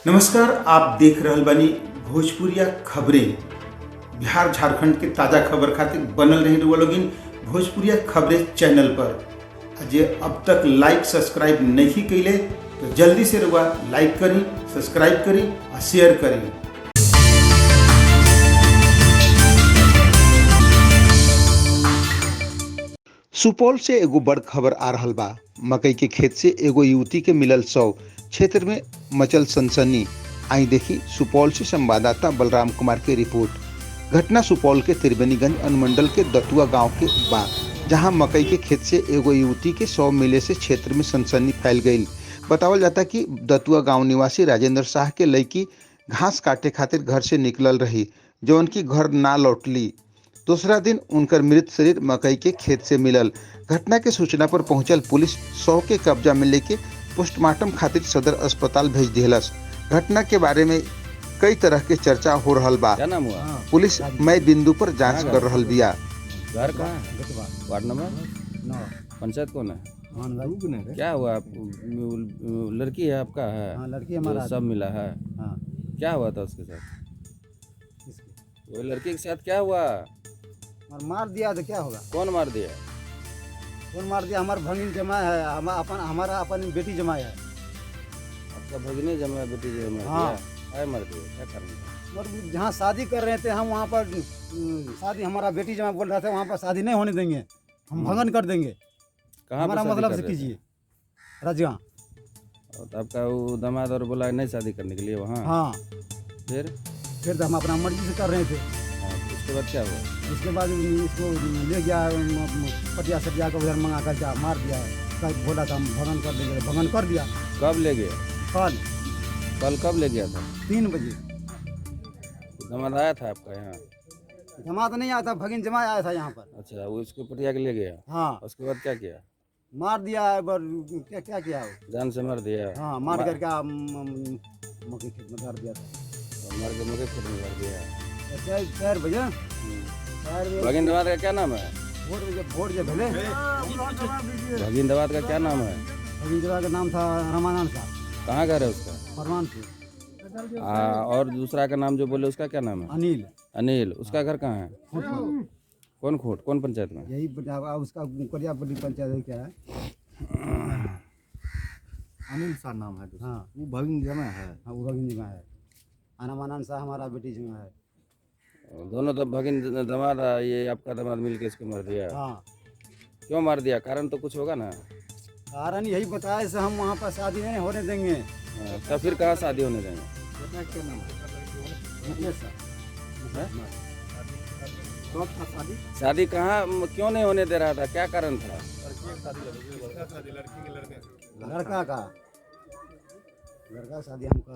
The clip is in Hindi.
नमस्कार, आप देख रहल बानी भोजपुरिया खबरें। बिहार झारखंड के ताज़ा खबर खातिर बनल रही रउआ लोगिन भोजपुरिया खबरें चैनल पर। जे अब तक लाइक सब्सक्राइब नहीं कइले तो जल्दी से रउआ लाइक करी, सब्सक्राइब करी और शेयर करी। सुपौल से एगो बड़ खबर आ रहल बा। मकई के खेत से एगो युवती के मिलल शव, क्षेत्र में मचल सनसनी। आई देखी सुपौल से संवाददाता बलराम कुमार की रिपोर्ट। घटना सुपौल के त्रिवेणीगंज अनुमंडल के दतुआ गांव के बा, जहां मकई के खेत से एगो युवती के शव मिले से क्षेत्र में सनसनी फैल गई। बतावल जाता कि दतुआ गांव निवासी राजेंद्र शाह के लड़की घास काटे खातिर घर से निकलल रही, जो उनकी घर ना लौटली। दूसरा दिन उनकर मृत शरीर मकई के खेत से मिलल। घटना के सूचना पर पहुंचल पुलिस शव के कब्जा में लेके पोस्टमार्टम खातिर सदर अस्पताल भेज दिहलस। घटना के बारे में कई तरह के चर्चा हो रहल बा। क्या नाम हुआ? पुलिस मई बिंदु पर जांच कर रहल बिया। घर कहाँ है? Ward number 9। पंचायत कौन है? क्या हुआ? लड़की है आपका? है हाँ, लड़की हमारा सब मिला है। हाँ। क्या हुआ था उसके साथ? वो लड़की के साथ क्या हुआ? और मार दिया तो क्या होगा? कौन मार दिया? कौन मार दिया? हमारा भगिन जमाए है, हमारा अपन बेटी जमाए है। आपका भगिनी जमा बेटी जमा हाँ। क्या मार दिया? क्या कारण था? और जहाँ शादी कर रहे थे हम, वहाँ पर शादी हमारा बेटी जमा बोल रहा था, वहाँ पर शादी नहीं होने देंगे, हम भगन कर देंगे। कहाँ पे हमारा शादी मतलब कर से रहे थे? कीजिए राजगांव। और तो आपका वो दामाद और बोला नहीं शादी करने के लिए वहाँ? हाँ, फिर तो हम अपना मर्जी से कर रहे थे। हाँ, उसके बाद क्या हुआ? उसके बाद इसको ले गया पटिया सटिया को उधर मंगा कर क्या मार दिया। कल बोला था हम भगन कर देंगे, भगन कर दिया। कब ले गया? कल कब ले गया था? 3 बजे। दामाद आया था आपका यहाँ? जमा तो नहीं आया था, भगिन जमा आया था यहाँ पर। अच्छा, वो उसको पटिया के ले गया। हाँ, उसके बाद क्या किया? मार दिया। क्या क्या किया वो? जान से मार दिया? हाँ, मार करके मक्के खेत में डाल दिया था। और मार के मकई खेत में मार दिया। 4 बजे। भगिन दवाद का क्या नाम है? भोट जब भले भगिन दवाद का क्या नाम है? भगिन जमा का नाम था रामानंद साहब, कहाँ घर है उसका? परमानपुर। और दूसरा का नाम जो बोले उसका क्या नाम है? अनिल। अनिल। उसका घर कहाँ है? खूंट। कौन खोट? कौन पंचायत में? यही उसका कोरियापल्ली पंचायत है, क्या है? अनिल शाह नाम है। हाँ, वो भगिन जमा है। हाँ, वो भगिन जमा है। रामानंद साहब हमारा बेटी जमा है। दोनों तो भगिन दमाद, ये आपका दमाद मिल के इसको मार दिया। हाँ, क्यों मार दिया? कारण तो कुछ होगा ना? कारण यही बताया से हम वहाँ पर शादी नहीं होने देंगे। तो फिर कहाँ शादी होने देंगे? क्या नाम है? मुकेश साहब। हैं? कब था शादी? शादी कहाँ, क्यों नहीं होने दे रहा था? क्या कारण था? लड़का का शादी हम कर